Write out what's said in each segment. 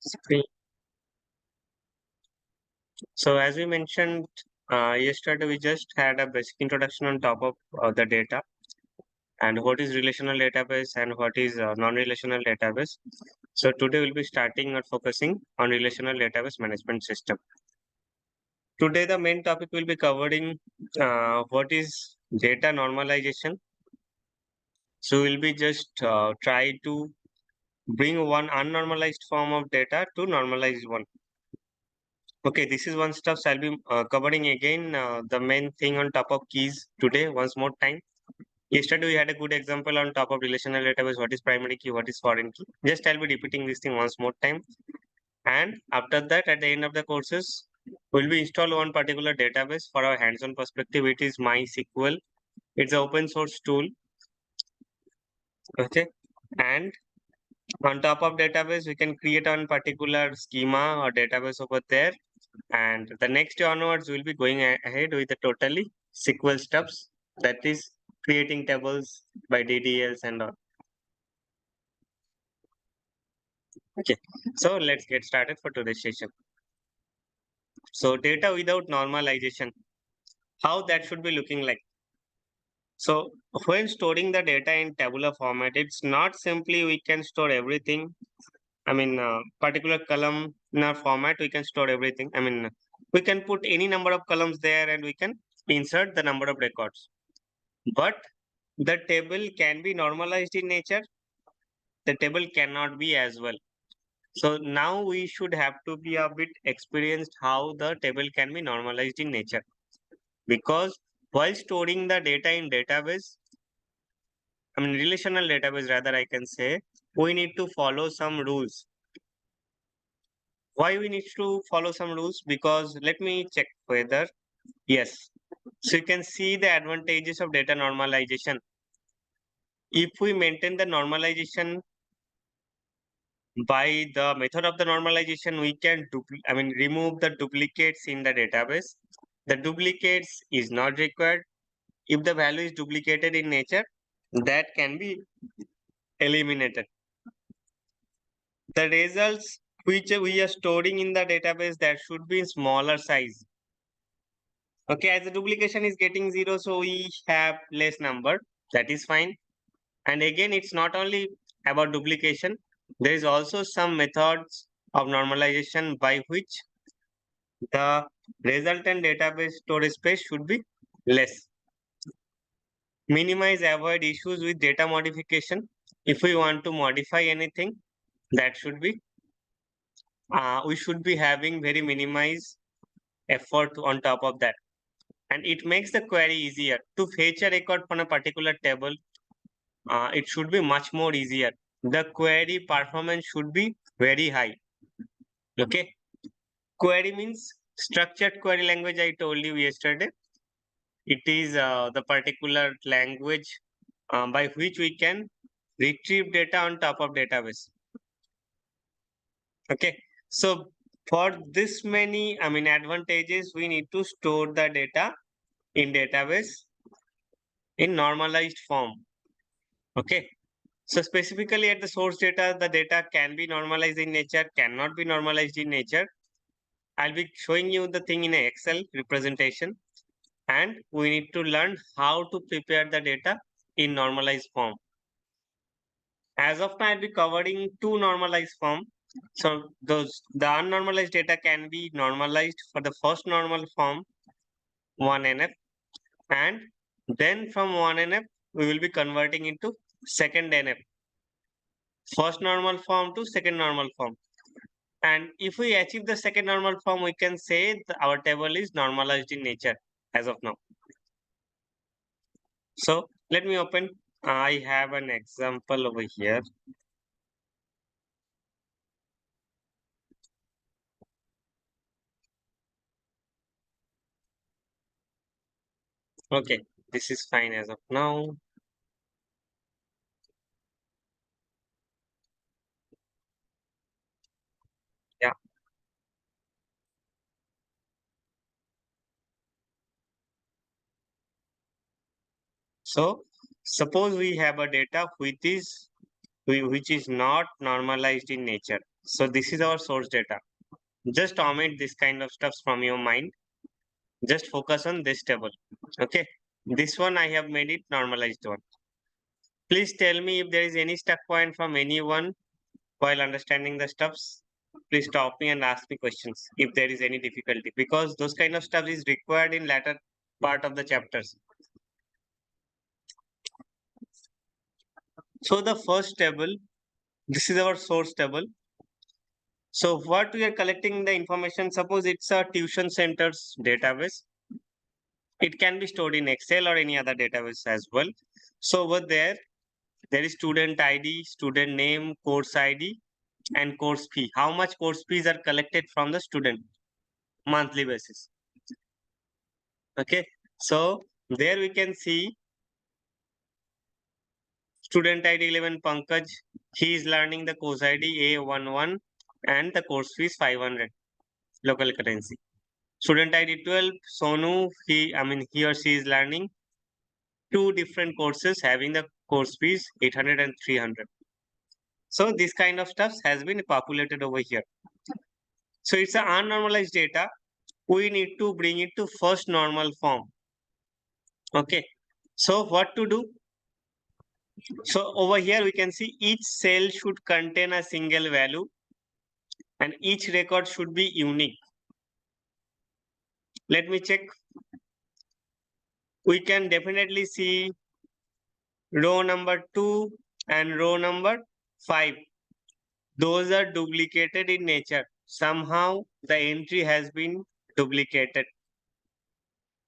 screen. So as we mentioned yesterday, we just had a basic introduction on top of the data and what is relational database and what is non-relational database. So today we'll be starting or focusing on relational database management system. Today the main topic will be covering what is data normalization. So we'll be just try to bring one unnormalized form of data to normalized one. Okay, this is one stuff. So I'll be covering again the main thing on top of keys today once more time. Yesterday we had a good example on top of relational database. What is primary key? What is foreign key? Just I'll be repeating this thing once more time. And after that, at the end of the courses, we'll be install one particular database for our hands-on perspective. It is MySQL. It's an open source tool. Okay, and on top of database, we can create one particular schema or database over there. And the next day onwards, we'll be going ahead with the totally SQL stuffs. That is creating tables by DDLs and all. Okay, so let's get started for today's session. So data without normalization, how that should be looking like. So when storing the data in tabular format, it's not simply we can store everything. I mean, particular column in our format, we can store everything. I mean, we can put any number of columns there and we can insert the number of records. But the table can be normalized in nature. The table cannot be as well. So now we should have to be a bit experienced how the table can be normalized in nature. Because while storing the data in database, I mean relational database rather I can say, we need to follow some rules. Why we need to follow some rules? Because let me check whether, yes. So you can see the advantages of data normalization. If we maintain the normalization by the method of the normalization, we can remove the duplicates in the database. The duplicates is not required. If the value is duplicated in nature, that can be eliminated. The results which we are storing in the database, that should be in smaller size. Okay, as the duplication is getting 0, so we have less number. That is fine. And again, it's not only about duplication. There is also some methods of normalization by which the resultant database storage space should be less. Minimize, avoid issues with data modification. If we want to modify anything, that should be, we should be having very minimized effort on top of that. And it makes the query easier. To fetch a record from a particular table, it should be much more easier. The query performance should be very high. Okay. Query means structured query language I told you yesterday. It is the particular language by which we can retrieve data on top of database. Okay. So for this many, advantages, we need to store the data in database in normalized form. Okay. So specifically at the source data, the data can be normalized in nature, cannot be normalized in nature. I'll be showing you the thing in an Excel representation, and we need to learn how to prepare the data in normalized form. As of now, I'll be covering two normalized form. So the unnormalized data can be normalized for the first normal form, 1NF, and then from 1NF, we will be converting into second NF. First normal form to second normal form. And if we achieve the second normal form, we can say our table is normalized in nature as of now. So let me open. I have an example over here. Okay, this is fine as of now. Yeah. So suppose we have a data which is not normalized in nature. So this is our source data. Just omit this kind of stuffs from your mind. Just focus on this table. Okay. This one I have made it normalized one. Please tell me if there is any stuck point from anyone while understanding the stuffs. Please stop me and ask me questions if there is any difficulty, because those kind of stuff is required in latter part of the chapters. So the first table, this is our source table. So what we are collecting the information, suppose it's a tuition center's database. It can be stored in Excel or any other database as well. So over there is student ID, student name, course ID, and course fee. How much course fees are collected from the student monthly basis. Okay. So there we can see student ID 11 Pankaj. He is learning the course ID A11 and the course fee is 500 local currency. Student ID 12 Sonu. He or she is learning two different courses having the course fees 800 and 300. So this kind of stuff has been populated over here. So it's an unnormalized data. We need to bring it to first normal form. Okay. So what to do? So over here we can see each cell should contain a single value and each record should be unique. Let me check. We can definitely see row number 2 and row number 5. Those are duplicated in nature. Somehow the entry has been duplicated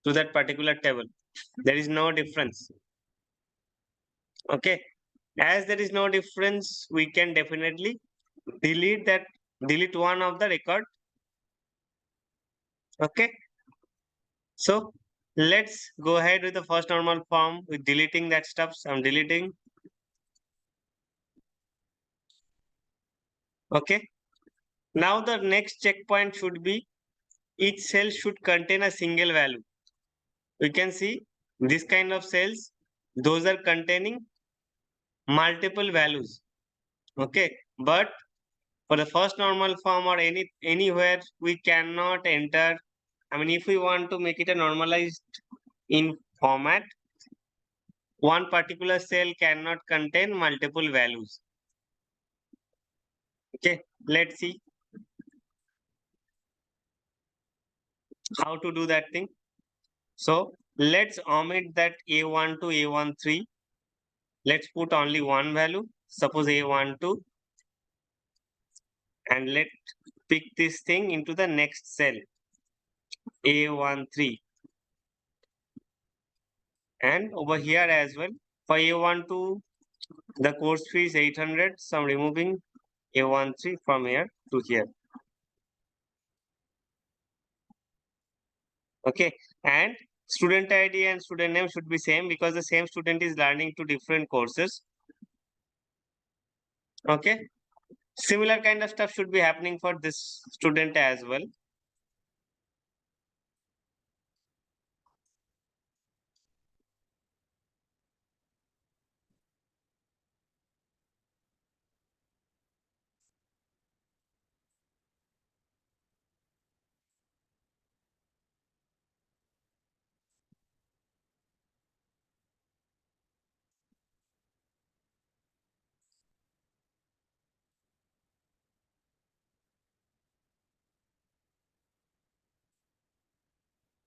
to that particular table. There is no difference. Okay. As there is no difference, we can definitely delete one of the record. Okay. So let's go ahead with the first normal form with deleting that stuff. So I'm deleting. Okay. Now the next checkpoint should be each cell should contain a single value. We can see this kind of cells, those are containing multiple values. Okay. But for the first normal form or anywhere, we cannot enter. If we want to make it a normalized in format, one particular cell cannot contain multiple values. Okay, let's see how to do that thing. So let's omit that A1 to A13. Let's put only one value. Suppose A12, and let's pick this thing into the next cell A13. And over here as well, for A12, the course fee is 800. So I'm removing A13 from here to here. Okay, and student ID and student name should be same because the same student is learning two different courses. Okay, similar kind of stuff should be happening for this student as well.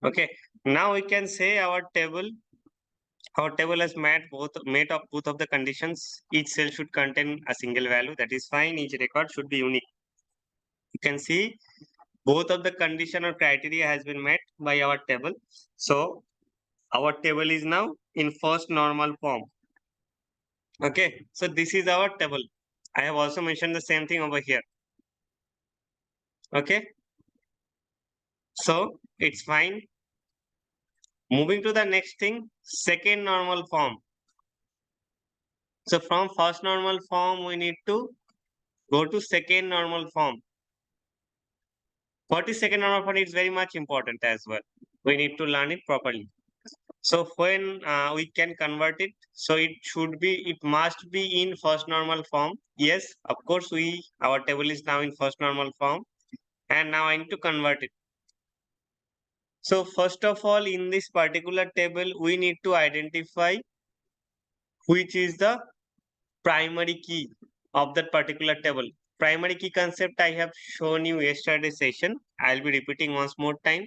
Okay, now we can say our table has met of both of the conditions. Each cell should contain a single value. That is fine. Each record should be unique. You can see both of the condition or criteria has been met by our table. So our table is now in first normal form. Okay, so this is our table. I have also mentioned the same thing over here. Okay, so it's fine. Moving to the next thing, second normal form. So from first normal form, we need to go to second normal form. What is second normal form? It's very much important as well. We need to learn it properly. So when we can convert it, so it must be in first normal form. Yes, of course, our table is now in first normal form, and now I need to convert it. So first of all, in this particular table, we need to identify which is the primary key of that particular table. Primary key concept I have shown you yesterday session. I'll be repeating once more time.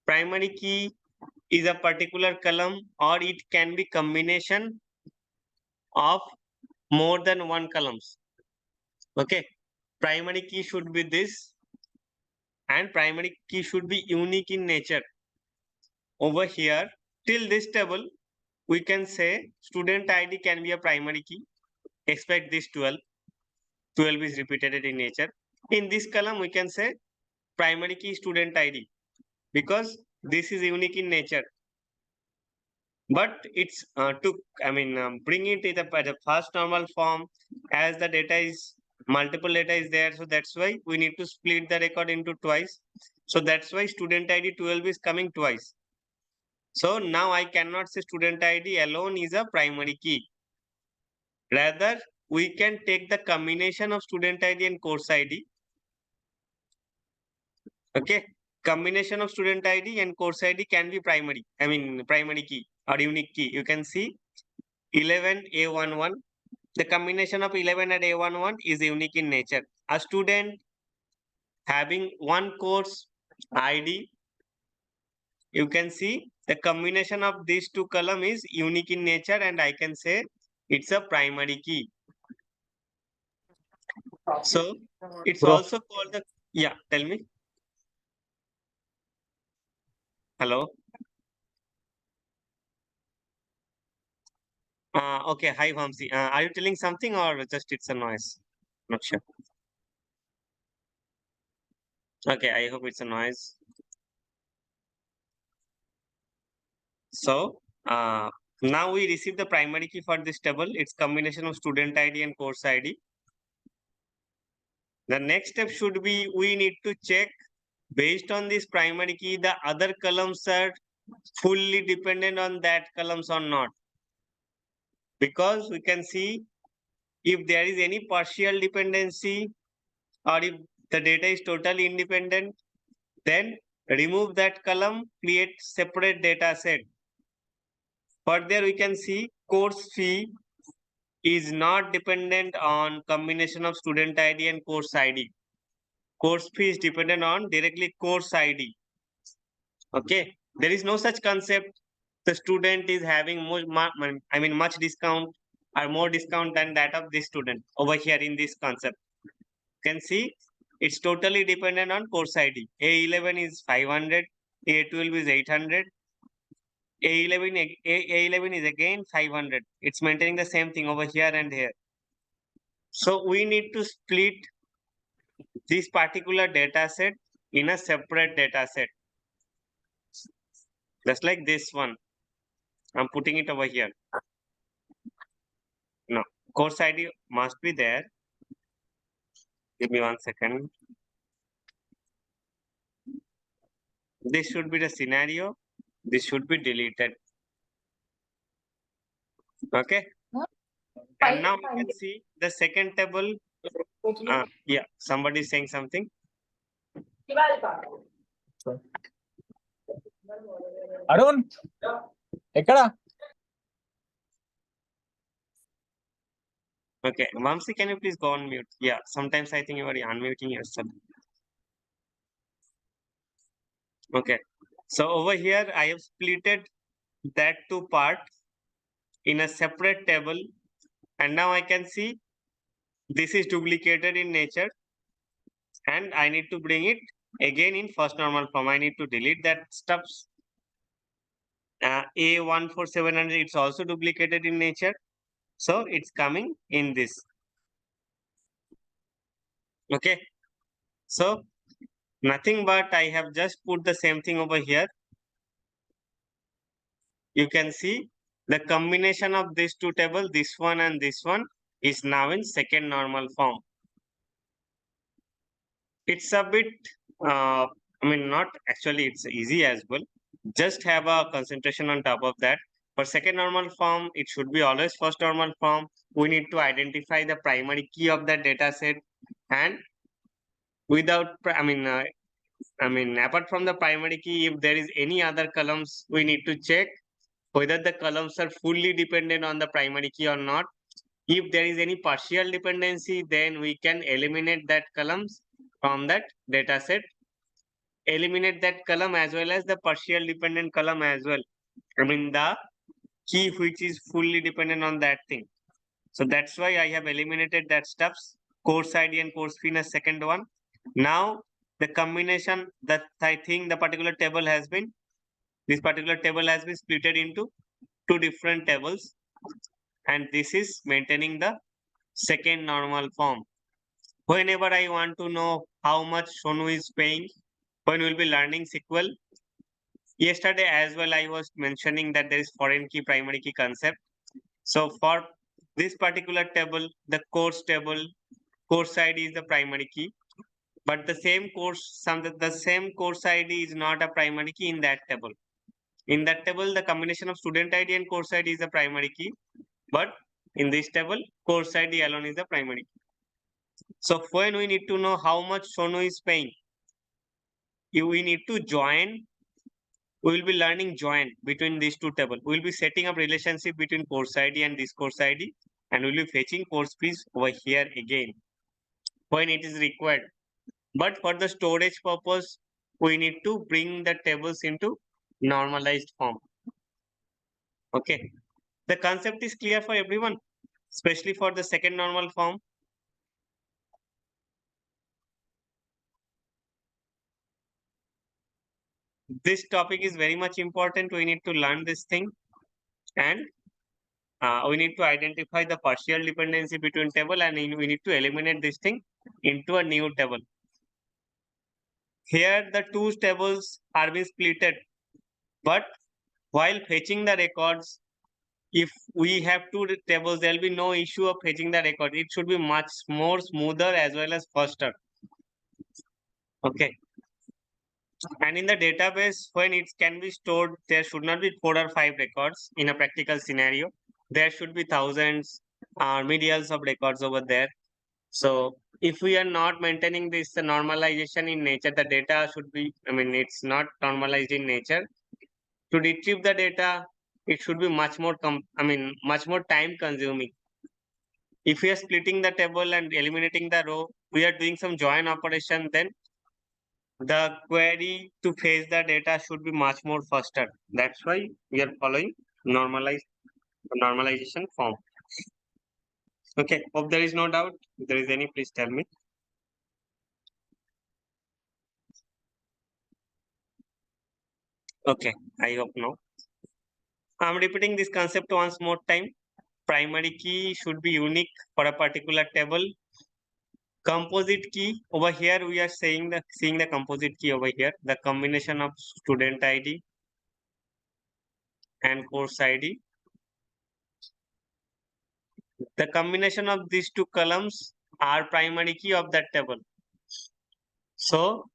Primary key is a particular column, or it can be combination of more than one columns. Okay. Primary key should be this, and primary key should be unique in nature. Over here, till this table, we can say student ID can be a primary key. Expect this 12. 12 is repeated in nature. In this column, we can say primary key student ID, because this is unique in nature. But it's bring it in the first normal form, as the data is multiple data is there. So that's why we need to split the record into twice. So that's why student ID 12 is coming twice. So now I cannot say student ID alone is a primary key. Rather, we can take the combination of student ID and course ID. Okay. Combination of student ID and course ID can be primary key or unique key. You can see 11A11. The combination of 11 and A11 is unique in nature. A student having one course ID, you can see the combination of these two column is unique in nature, and I can say it's a primary key. So it's Bro, also called the, yeah, tell me. Hello. Okay, hi Vamsi. Are you telling something or just it's a noise? Not sure. Okay, I hope it's a noise. So now we receive the primary key for this table. It's combination of student ID and course ID. The next step should be we need to check based on this primary key the other columns are fully dependent on that columns or not. Because we can see if there is any partial dependency or if the data is totally independent, then remove that column, create separate data set. Further, we can see course fee is not dependent on combination of student ID and course ID. Course fee is dependent on directly course ID. Okay, there is no such concept. The student is having much discount or more discount than that of this student over here in this concept. You can see it's totally dependent on course ID. A11 is 500, A12 is 800, A11 is again 500. It's maintaining the same thing over here and here. So we need to split this particular data set in a separate data set. Just like this one. I'm putting it over here. No, course ID must be there. Give me 1 second. This should be the scenario. This should be deleted. Okay. And now you can see the second table. Yeah, somebody is saying something. Arun ఎక్కడ Okay, Vamsi, can you please go on mute? Yeah, sometimes I think you are unmuting yourself. Okay, so over here I have splitted that two part in a separate table, and now I can see this is duplicated in nature, and I need to bring it again in first normal form. I need to delete that stuffs. A14700, it's also duplicated in nature, so it's coming in this. Okay, so nothing but I have just put the same thing over here. You can see the combination of these two tables, this one and this one, is now in second normal form. It's a bit, not actually, it's easy as well. just have a concentration on top of that. For second normal form, it should be always first normal form. We need to identify the primary key of that data set, and without, apart from the primary key, if there is any other columns, we need to check whether the columns are fully dependent on the primary key or not. If there is any partial dependency, then we can eliminate that columns from that data set, eliminate that column as well as the partial dependent column as well. The key which is fully dependent on that thing. So that's why I have eliminated that stuffs, course ID and course fee in a second one. Now the combination that I think the particular table has been, this particular table has been splitted into two different tables, and this is maintaining the second normal form. Whenever I want to know how much Sonu is paying, when we'll be learning SQL, yesterday as well I was mentioning that there is foreign key, primary key concept. So for this particular table, the course table, course ID is the primary key, but the same course, the same course ID is not a primary key in that table. In that table, the combination of student ID and course ID is the primary key, but in this table, course ID alone is the primary key. So when we need to know how much Sonu is paying, we need to join. We will be learning join between these two tables. We will be setting up relationship between course ID and this course ID, and we will be fetching course fees over here again when it is required. But for the storage purpose, we need to bring the tables into normalized form. Okay. The concept is clear for everyone, especially for the second normal form. This topic is very much important. We need to learn this thing, and we need to identify the partial dependency between table, and we need to eliminate this thing into a new table. Here the two tables are being splitted, but while fetching the records, if we have two tables, there will be no issue of fetching the record. It should be much more smoother as well as faster. Okay. And in the database, when it can be stored, there should not be 4 or 5 records in a practical scenario. There should be thousands or millions of records over there. So if we are not maintaining this normalization in nature, the data should be, it's not normalized in nature. To retrieve the data, it should be much more, much more time consuming. If we are splitting the table and eliminating the row, we are doing some join operation, then the query to fetch the data should be much more faster. That's why we are following normalization form. Okay, hope there is no doubt. If there is any, please tell me. Okay, I hope no. I'm repeating this concept once more time. Primary key should be unique for a particular table. Composite key over here, we are seeing the composite key over here, the combination of student ID and course ID. The combination of these two columns are primary key of that table. So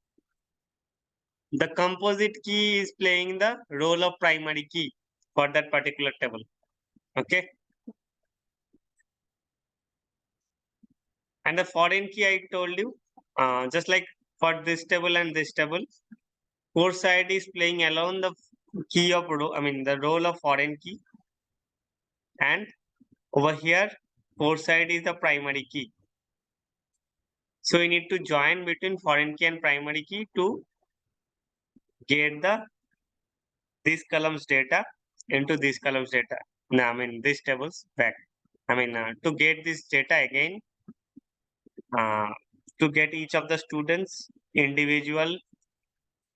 the composite key is playing the role of primary key for that particular table. Okay. And the foreign key I told you, just like for this table and this table, course ID is playing alone the key of the role of foreign key, and over here course ID is the primary key. So we need to join between foreign key and primary key to get this columns data into this columns data. Now, this tables back. To get this data again, to get each of the students individual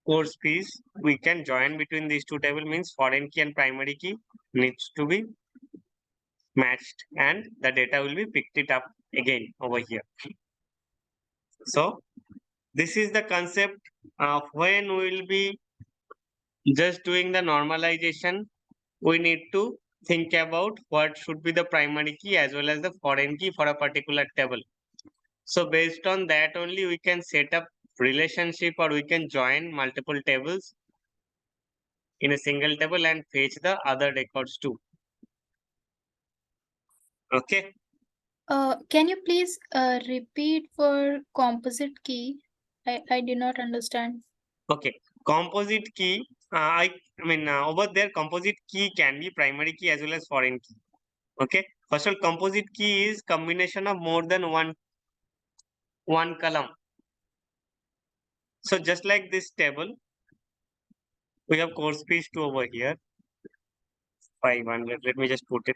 course fees, we can join between these two tables, means foreign key and primary key needs to be matched, and the data will be picked it up again over here. So this is the concept of when we will be just doing the normalization. We need to think about what should be the primary key as well as the foreign key for a particular table. So based on that only we can set up relationship, or we can join multiple tables in a single table and fetch the other records too. Okay. Can you please repeat for composite key? I did not understand. Okay. Composite key. Over there, composite key can be primary key as well as foreign key. Okay. First of all, composite key is combination of more than one column. So just like this table, we have course page 2 over here. 500. Let me just put it.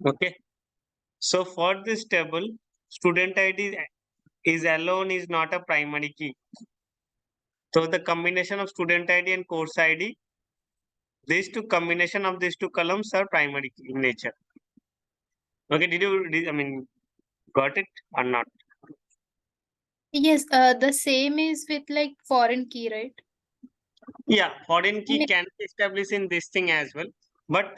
Okay. So for this table, student ID is alone is not a primary key. So the combination of student ID and course ID, combination of these two columns are primary key in nature. Okay, got it or not? Yes, the same is with like foreign key, right? Yeah, foreign key mean- can be established in this thing as well. But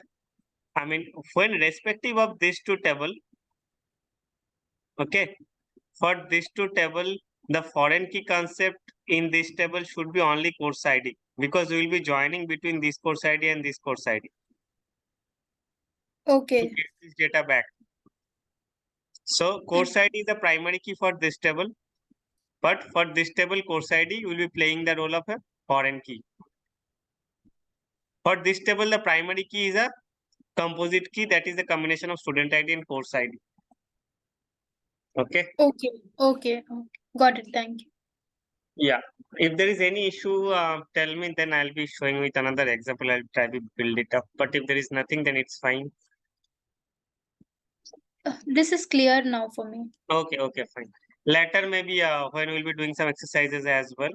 when respective of these two table, okay, for these two table, the foreign key concept in this table should be only course ID because we will be joining between this course ID and this course ID to Okay, get this data back. So course ID is the primary key for this table, but for this table course ID, you will be playing the role of a foreign key. For this table, the primary key is a composite key, that is the combination of student ID and course ID. Okay. okay. Got it. Thank you. Yeah. If there is any issue, tell me, then I'll be showing with another example. I'll try to build it up. But if there is nothing, then it's fine. This is clear now for me. Okay, okay, fine. Later, maybe when we'll be doing some exercises as well,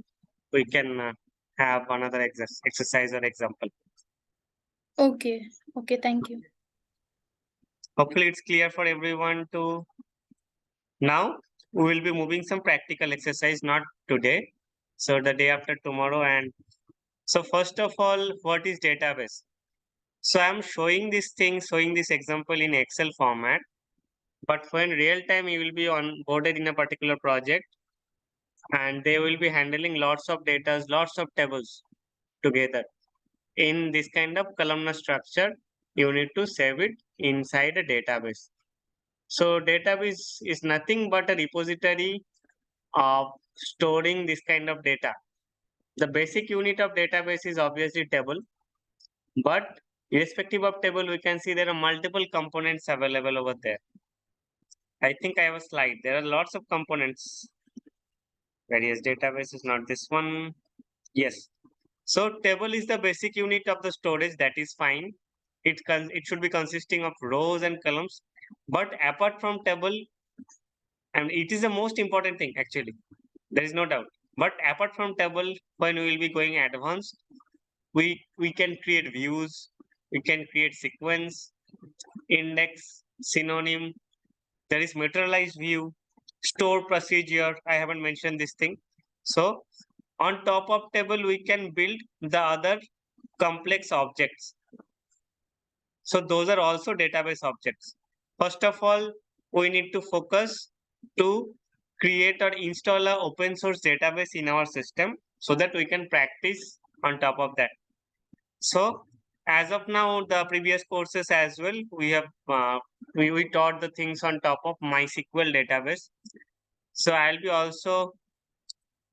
we can have another exercise or example. Okay, thank you. Hopefully, it's clear for everyone to. Now, we will be moving some practical exercise, not today. So the day after tomorrow. And so first of all, what is database? So I'm showing this example in Excel format. But when real time, you will be onboarded in a particular project and they will be handling lots of data, lots of tables together. In this kind of columnar structure, you need to save it inside a database. So database is nothing but a repository of storing this kind of data. The basic unit of database is obviously table, but irrespective of table, we can see there are multiple components available over there. I think I have a slide. There are lots of components. Various database is not this one. Yes. So table is the basic unit of the storage. That is fine. It should be consisting of rows and columns. But apart from table, and it is the most important thing actually. There is no doubt. But apart from table, when we will be going advanced, we can create views, we can create sequence, index, synonym. There is materialized view, store procedure. I haven't mentioned this thing. So on top of table, we can build the other complex objects. So those are also database objects. First of all, we need to focus to create or install a open source database in our system so that we can practice on top of that. So as of now, the previous courses as well, we have we taught the things on top of MySQL database. So I'll be also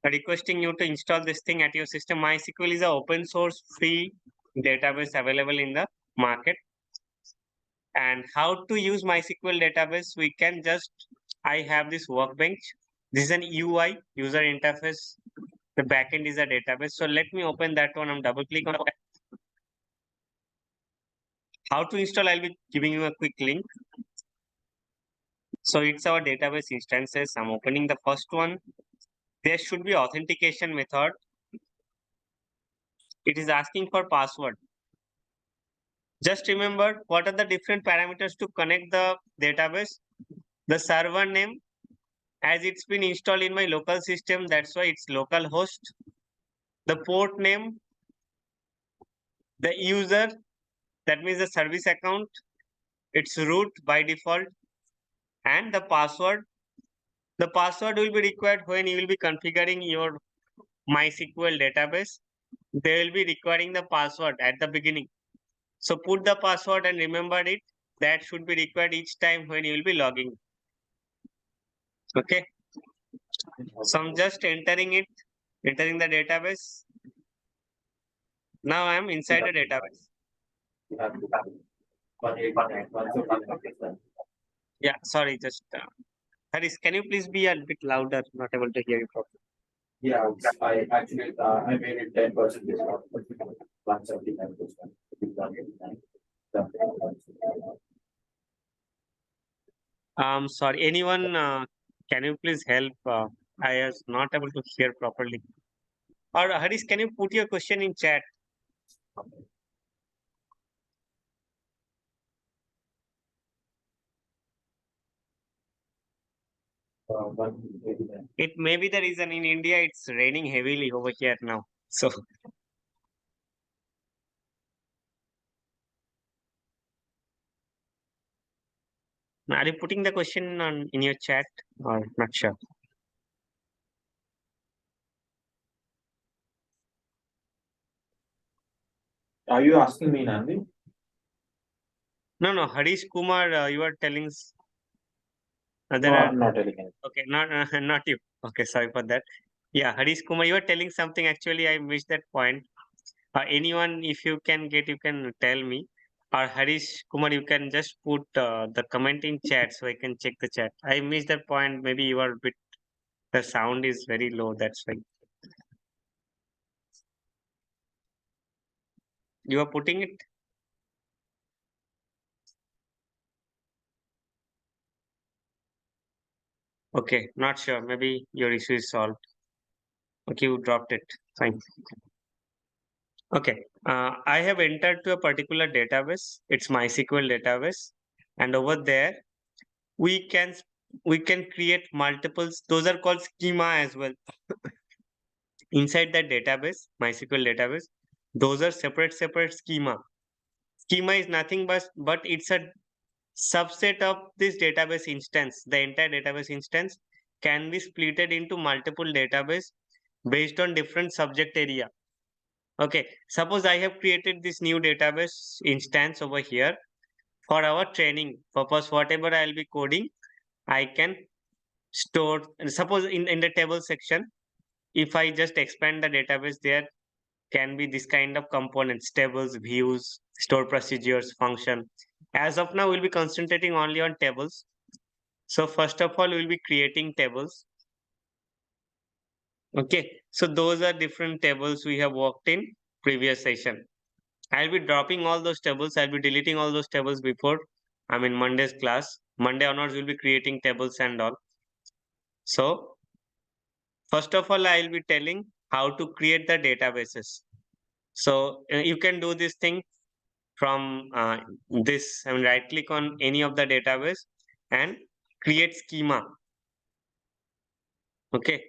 requesting you to install this thing at your system. MySQL is an open source free database available in the market. And how to use MySQL database, we can just, I have this workbench. This is an UI, user interface. The backend is a database. So let me open that one. I'm double click on it. How to install, I'll be giving you a quick link. So it's our database instances. I'm opening the first one. There should be authentication method. It is asking for password. Just remember what are the different parameters to connect the database. The server name, as it's been installed in my local system, that's why it's local host. The port name, the user, that means the service account, it's root by default, and the password. The password will be required when you will be configuring your MySQL database. They will be requiring the password at the beginning. So put the password and remember it. That should be required each time when you will be logging. Okay. So I'm just entering it, entering the database. Now I am inside the database. Yeah, sorry, just Haris, can you please be a bit louder? Not able to hear you properly. Yeah, I actually, I made it 10% discount, 179%. Sorry, anyone, can you please help? I was not able to hear properly. Or Haris, can you put your question in chat? It may be the reason in India it's raining heavily over here now. So are you putting the question on in your chat or not sure? Are you asking me, Nandi? No, Harish Kumar, you are telling there No, are I'm not telling anything. okay, not not you. Okay, sorry for that. Yeah, Harish Kumar, you are telling something. Actually, I missed that point. Anyone, if you can get, you can tell me. Or Harish Kumar, you can just put the comment in chat so I can check the chat. I missed that point. Maybe you are a bit. The sound is very low. That's why you are putting it. Okay, not sure. Maybe your issue is solved. Okay, you dropped it. Fine. Okay, I have entered to a particular database. It's MySQL database, and over there we can we can create multiples. Those are called schema as well. Inside that database, MySQL database, those are separate schema. Schema is nothing but it's a subset of this database instance. The entire database instance can be splitted into multiple database based on different subject area. Okay, suppose I have created this new database instance over here for our training purpose. Whatever I'll be coding, I can store. Suppose in the table section, if I just expand the database, there can be this kind of components: tables, views, store procedures, function. As of now, we'll be concentrating only on tables. So first of all, we'll be creating tables. Okay, so those are different tables we have worked in previous session. I'll be dropping all those tables. I'll be deleting all those tables before. Monday's class. Monday onwards, we'll be creating tables and all. So first of all, I'll be telling how to create the databases. So you can do this thing from this. Right click on any of the database and create schema. Okay,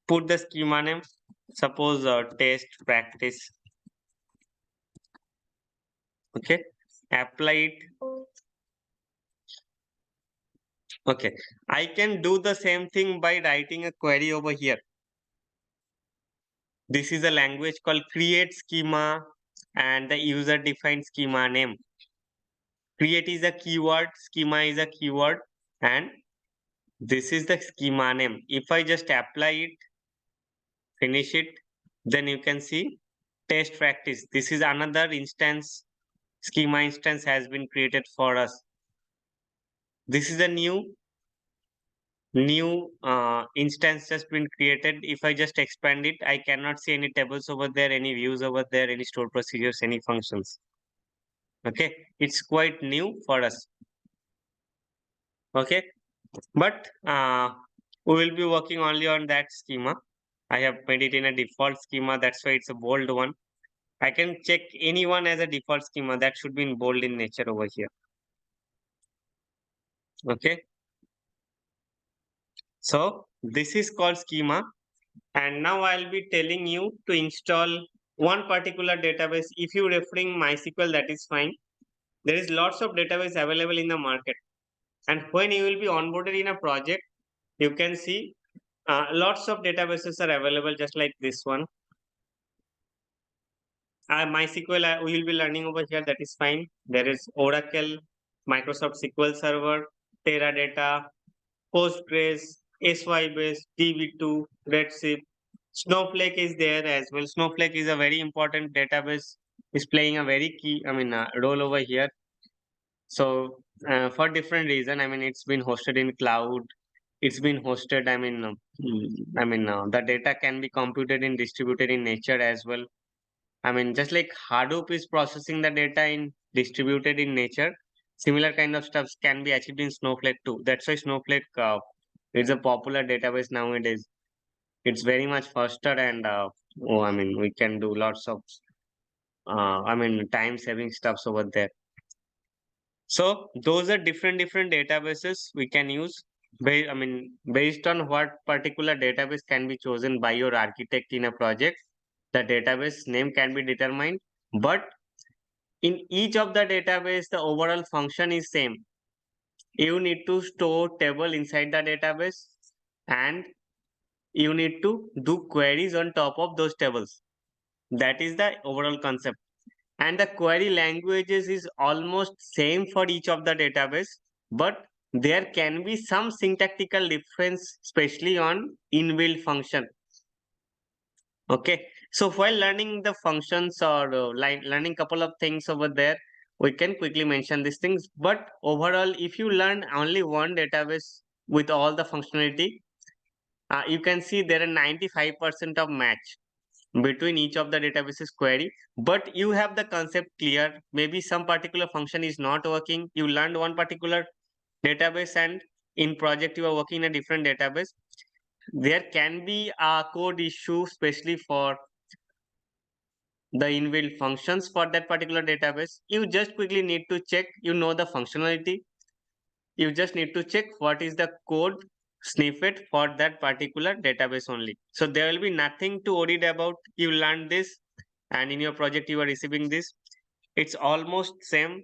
put the schema name. Suppose test practice. Okay, apply it. Okay, I can do the same thing by writing a query over here. This is a language called create schema and the user defined schema name. Create is a keyword, schema is a keyword, and this is the schema name. If I just apply it, finish it, then you can see test practice. This is another instance, schema instance has been created for us. This is a new instance just been created. If I just expand it, I cannot see any tables over there, any views over there, any stored procedures, any functions. Okay, it's quite new for us. Okay, but we will be working only on that schema. I have made it in a default schema, that's why it's a bold one. I can check anyone as a default schema, that should be in bold in nature over here. Okay, So this is called schema. And now I'll be telling you to install one particular database. If you're referring MySQL, that is fine. There is lots of database available in the market. And when you will be onboarded in a project, you can see lots of databases are available just like this one. MySQL we will be learning over here, that is fine. There is Oracle, Microsoft SQL Server, Teradata, Postgres, Sybase, DB2, Redshift. Snowflake is there as well. Snowflake is a very important database, is playing a very key, role over here. So for different reason, it's been hosted in cloud. It's been hosted. The data can be computed in distributed in nature as well. Just like Hadoop is processing the data in distributed in nature, similar kind of stuff can be achieved in Snowflake too. That's why Snowflake is a popular database nowadays. It's very much faster and we can do lots of time saving stuffs over there. So those are different databases we can use. Based on what particular database can be chosen by your architect in a project, the database name can be determined. But in each of the database, the overall function is same. You need to store table inside the database, and you need to do queries on top of those tables. That is the overall concept. And the query languages is almost same for each of the database, but there can be some syntactical difference, especially on inbuilt function. Okay, so while learning the functions or learning couple of things over there, we can quickly mention these things. But overall, if you learn only one database with all the functionality, you can see there are 95% of match between each of the databases query. But you have the concept clear. Maybe some particular function is not working. You learned one particular database, and in project you are working in a different database. There can be a code issue, especially for the inbuilt functions for that particular database. You just quickly need to check, the functionality. You just need to check what is the code snippet for that particular database only. So there will be nothing to worry about. You learn this, and in your project you are receiving this. It's almost same,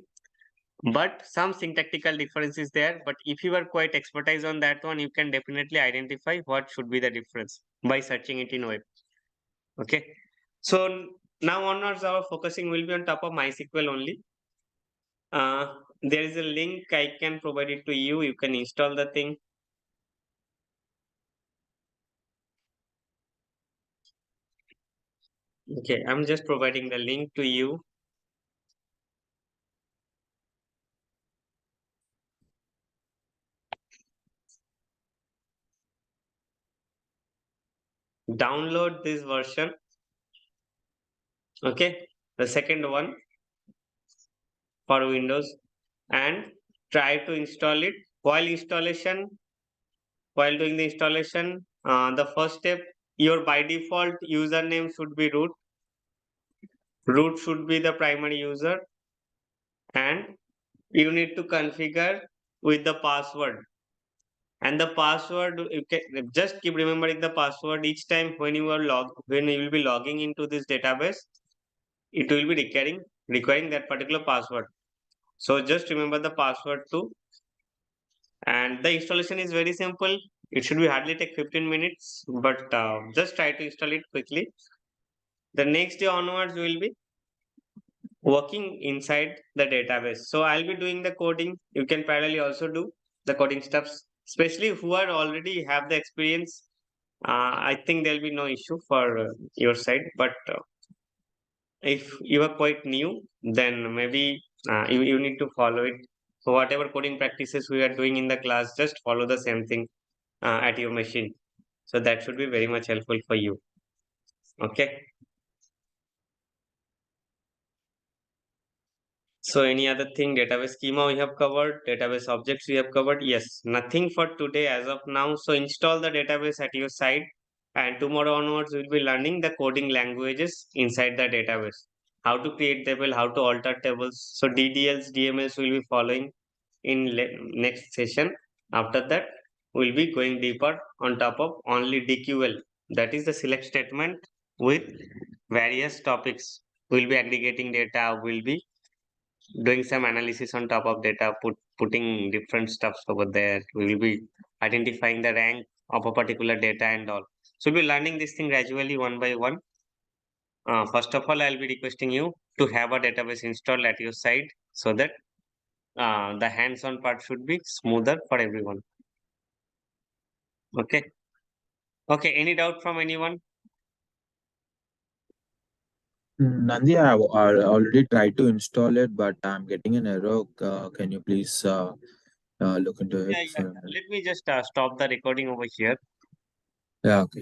but some syntactical difference is there. But if you are quite expertise on that one, you can definitely identify what should be the difference by searching it in web. Okay. So now onwards, our focusing will be on top of MySQL only. There is a link I can provide it to you. You can install the thing. Okay, I'm just providing the link to you. Download this version. Okay, the second one for Windows, and try to install it. While doing the installation, the first step, your by default username should be root. Root should be the primary user, and you need to configure with the password. And the password, you can just keep remembering the password each time when you will be logging into this database. It will be requiring that particular password. So just remember the password too. And the installation is very simple. It should be hardly take 15 minutes, but just try to install it quickly. The next day onwards, we will be working inside the database. So I'll be doing the coding. You can parallelly also do the coding steps, especially who are already have the experience. I think there'll be no issue for your side. But if you are quite new, then maybe you need to follow it. So whatever coding practices we are doing in the class, just follow the same thing at your machine. So that should be very much helpful for you. Okay. So any other thing, database schema we have covered, database objects we have covered. Yes, nothing for today as of now. So install the database at your site, and tomorrow onwards we'll be learning the coding languages inside the database. How to create table, how to alter tables. So DDLs, DMLs will be following in next session. After that, we'll be going deeper on top of only DQL. That is the select statement with various topics. We'll be aggregating data, we'll be doing some analysis on top of data, putting different stuffs over there. We will be identifying the rank of a particular data and all. So we'll be learning this thing gradually one by one. First of all, I'll be requesting you to have a database installed at your side so that the hands-on part should be smoother for everyone. Okay. Okay. Any doubt from anyone? Nandi, I already tried to install it, but I'm getting an error. Can you please look into it Yeah, yeah. for a minute? Let me just stop the recording over here. Yeah, okay.